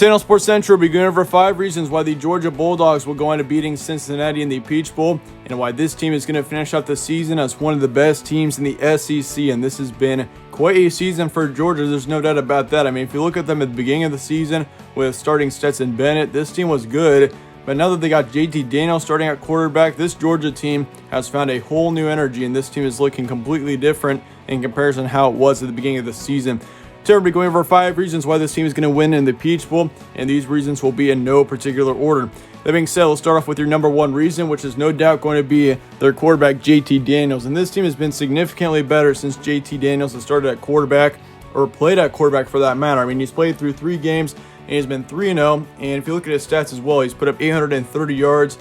Channel Sports Central will be going over 5 reasons why the Georgia Bulldogs will go on to beating Cincinnati in the Peach Bowl, and why this team is going to finish out the season as one of the best teams in the SEC. And this has been quite a season for Georgia, there's no doubt about that. I mean, if you look at them at the beginning of the season with starting Stetson Bennett, this team was good. But now that they got JT Daniels starting at quarterback, this Georgia team has found a whole new energy, and this team is looking completely different in comparison to how it was at the beginning of the season. Today we'll be going over 5 reasons why this team is going to win in the Peach Bowl, and these reasons will be in no particular order. That being said, let's start off with your number 1 reason, which is no doubt going to be their quarterback, JT Daniels. And this team has been significantly better since JT Daniels has started at quarterback, or played at quarterback for that matter. I mean, he's played through 3 games, and he's been 3-0. And if you look at his stats as well, he's put up 830 yards,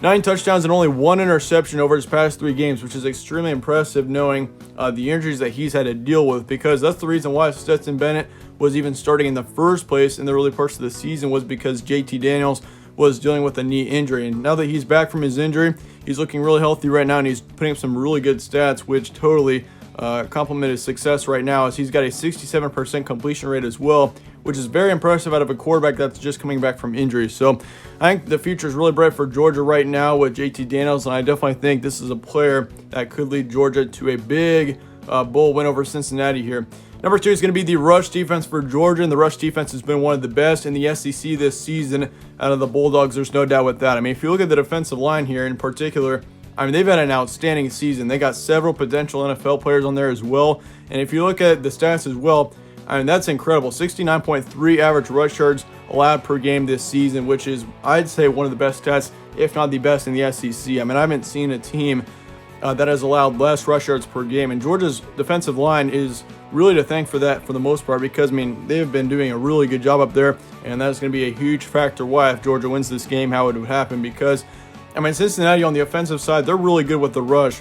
9 touchdowns, and only 1 interception over his past 3 games, which is extremely impressive knowing the injuries that he's had to deal with, because that's the reason why Stetson Bennett was even starting in the first place in the early parts of the season, was because JT Daniels was dealing with a knee injury. And now that he's back from his injury, he's looking really healthy right now, and he's putting up some really good stats, which totally complement his success right now, as he's got a 67% completion rate as well, which is very impressive out of a quarterback that's just coming back from injury. So I think the future is really bright for Georgia right now with JT Daniels, and I definitely think this is a player that could lead Georgia to a big bowl win over Cincinnati here. Number 2 is going to be the rush defense for Georgia, and the rush defense has been one of the best in the SEC this season out of the Bulldogs. There's no doubt with that. I mean, if you look at the defensive line here in particular, I mean, they've had an outstanding season. They got several potential NFL players on there as well. And if you look at the stats as well, I mean, that's incredible. 69.3 average rush yards allowed per game this season, which is, I'd say, one of the best stats, if not the best in the SEC. I mean, I haven't seen a team that has allowed less rush yards per game. And Georgia's defensive line is really to thank for that for the most part, because, I mean, they've been doing a really good job up there. And that's going to be a huge factor why, if Georgia wins this game, how it would happen. Because, I mean, Cincinnati on the offensive side, they're really good with the rush.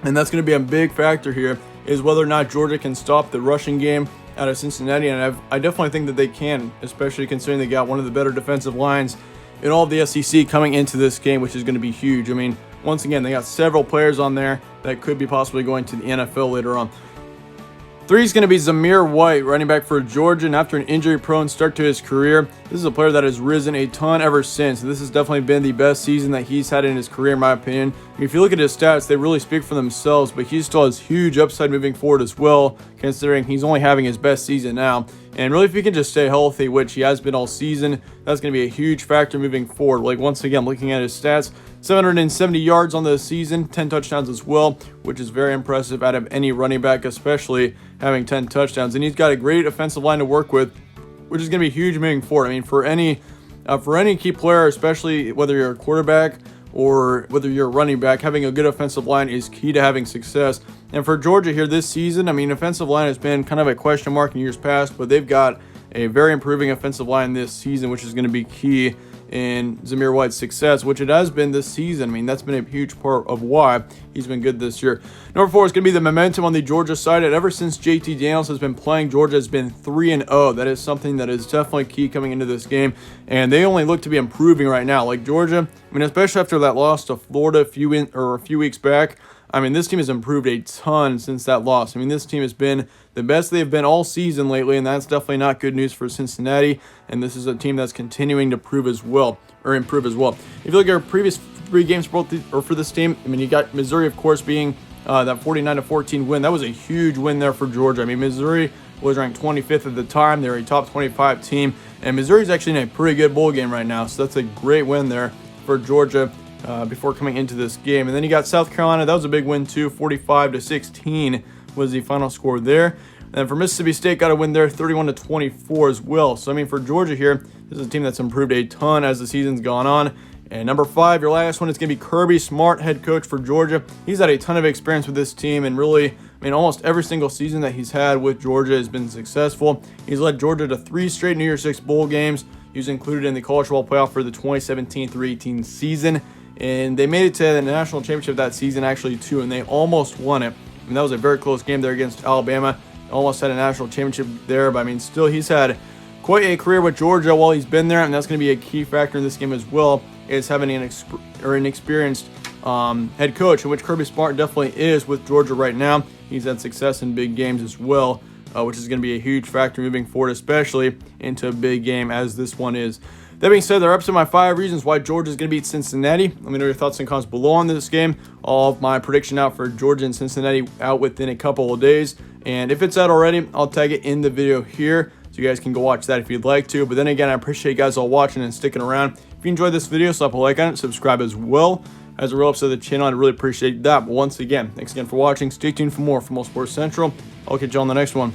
And that's going to be a big factor here, is whether or not Georgia can stop the rushing game out of Cincinnati. And I definitely think that they can, especially considering they got one of the better defensive lines in all of the SEC coming into this game, which is going to be huge. I mean, once again, they got several players on there that could be possibly going to the NFL later on. 3 is going to be ZAMIR WHITE, running back for Georgia, and after an injury-prone start to his career, this is a player that has risen a ton ever since. This has definitely been the best season that he's had in his career, in my opinion. If you look at his stats, they really speak for themselves, but he still has huge upside moving forward as well, considering he's only having his best season now. And really, if he can just stay healthy, which he has been all season, that's going to be a huge factor moving forward. Like, once again, looking at his stats, 770 yards on the season, 10 touchdowns as well, which is very impressive out of any running back, especially having 10 touchdowns. And he's got a great offensive line to work with, which is going to be huge moving forward. I mean, for any key player, especially whether you're a quarterback or whether you're a running back, having a good offensive line is key to having success. And for Georgia here this season, I mean, offensive line has been kind of a question mark in years past, but they've got a very improving offensive line this season, which is going to be key in ZAMIR WHITE's success, which it has been this season. I mean, that's been a huge part of why he's been good this year. Number 4 is going to be the momentum on the Georgia side. And ever since JT Daniels has been playing, Georgia has been 3-0. That is something that is definitely key coming into this game, and they only look to be improving right now. Like Georgia, I mean, especially after that loss to Florida a few weeks back, I mean, this team has improved a ton since that loss. I mean, this team has been the best they've been all season lately, and that's definitely not good news for Cincinnati. And this is a team that's continuing to improve as well. If you look at our previous 3 games for this team, I mean, you got Missouri, of course, being that 49-14 win. That was a huge win there for Georgia. I mean, Missouri was ranked 25th at the time. They were a top 25 team, and Missouri's actually in a pretty good bowl game right now. So that's a great win there for Georgia before coming into this game. And then you got South Carolina. That was a big win too. 45-16 was the final score there. And for Mississippi State, got a win there, 31-24 as well. So, I mean, for Georgia here, this is a team that's improved a ton as the season's gone on. And number 5, your last one, is going to be KIRBY SMART, head coach for Georgia. He's had a ton of experience with this team, and really, I mean, almost every single season that he's had with Georgia has been successful. He's led Georgia to 3 straight New Year's Six bowl games. He was included in the College Football Playoff for the 2017-18 season. And they made it to the national championship that season, actually, too, and they almost won it. I mean, that was a very close game there against Alabama. Almost had a national championship there, but I mean, still, he's had quite a career with Georgia while he's been there, and that's going to be a key factor in this game as well, is having an experienced head coach, in which KIRBY SMART definitely is with Georgia right now. He's had success in big games as well which is going to be a huge factor moving forward, especially into a big game as this one is. That being said, they're up to my 5 reasons why Georgia is going to beat Cincinnati. Let me know your thoughts and comments below on this game. All of my prediction out for Georgia and Cincinnati out within a couple of days. And if it's out already, I'll tag it in the video here, so you guys can go watch that if you'd like to. But then again, I appreciate you guys all watching and sticking around. If you enjoyed this video, slap a like on it, subscribe as well. As a real upset of the channel, I'd really appreciate that. But once again, thanks again for watching. Stay tuned for more from All Sports Central. I'll catch you on the next one.